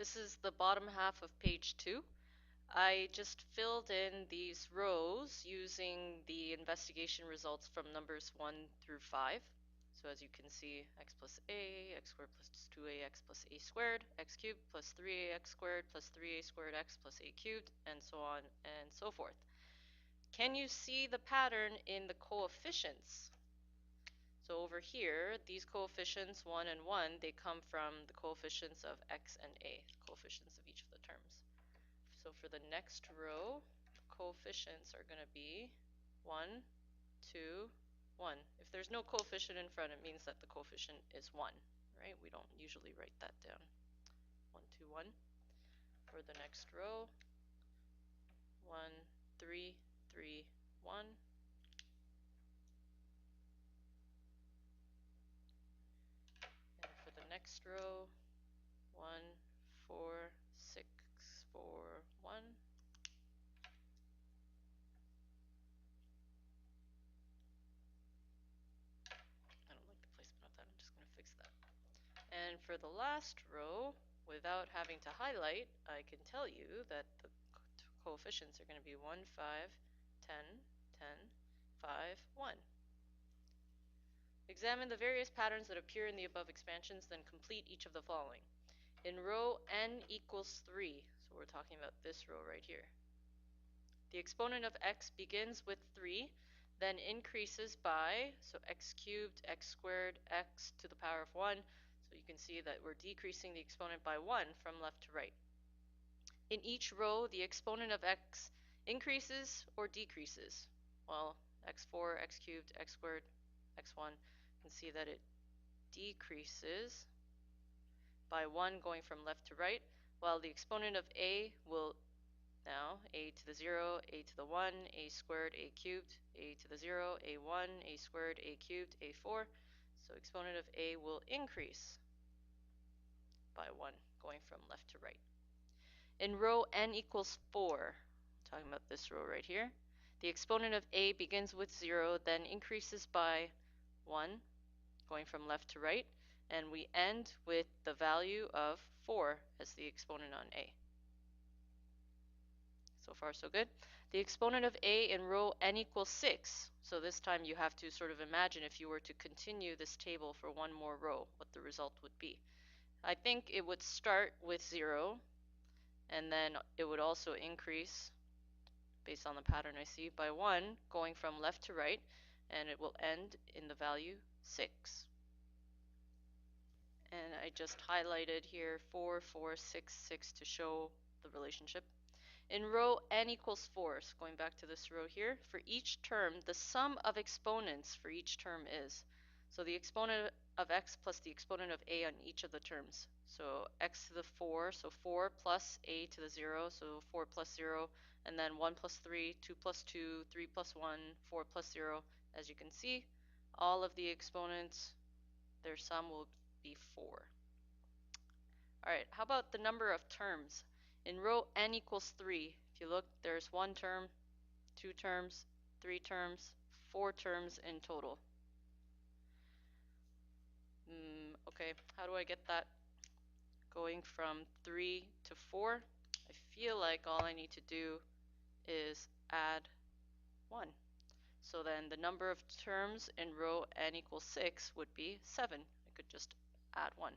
This is the bottom half of page 2. I just filled in these rows using the investigation results from numbers 1 through 5. So as you can see, x plus a, x squared plus 2ax plus a squared, x cubed plus 3ax squared plus 3a squared x plus a cubed, and so on and so forth. Can you see the pattern in the coefficients? So over here, these coefficients 1 and 1, they come from the coefficients of x and a, coefficients of each of the terms. So for the next row, the coefficients are going to be 1, 2, 1. If there's no coefficient in front, it means that the coefficient is 1, right? We don't usually write that down. 1, 2, 1. For the next row, 1, 3, 3, 1. And for the next row, 1, 4, 6, 4, 1. I don't like the placement of that. I'm just going to fix that. And for the last row, without having to highlight, I can tell you that the coefficients are going to be 1, 5, 10, 10, 5, 1. Examine the various patterns that appear in the above expansions, then complete each of the following. In row n equals 3, so we're talking about this row right here, the exponent of x begins with 3, then increases by, so x cubed, x squared, x to the power of 1. So you can see that we're decreasing the exponent by 1 from left to right. In each row, the exponent of x increases or decreases. Well, x4, x cubed, x squared, x1, you can see that it decreases by 1 going from left to right, while the exponent of a will now a to the 0, a to the 1, a squared, a cubed, a to the 0, a1, a squared, a cubed, a4. So exponent of a will increase by 1 going from left to right. In row n equals 4, talking about this row right here, the exponent of a begins with 0, then increases by 1 going from left to right, and we end with the value of 4 as the exponent on a. So far, so good. The exponent of a in row n equals 6. So this time you have to sort of imagine if you were to continue this table for one more row, what the result would be. I think it would start with 0, and then it would also increase, based on the pattern I see, by 1 going from left to right, and it will end in the value 6. And I just highlighted here 4, 4, 6, 6 to show the relationship. In row n equals 4, so going back to this row here, for each term, the sum of exponents for each term is, so the exponent of x plus the exponent of a on each of the terms. So x to the 4, so 4 plus a to the 0, so 4 plus 0, and then 1 plus 3, 2 plus 2, 3 plus 1, 4 plus 0. As you can see, all of the exponents, their sum will be 4. All right, how about the number of terms? In row n equals 3, if you look, there's 1 term, 2 terms, 3 terms, 4 terms in total. Okay, how do I get that going from 3 to 4? I feel like all I need to do is add 1. So then the number of terms in row n equals 6 would be 7. I could just add 1.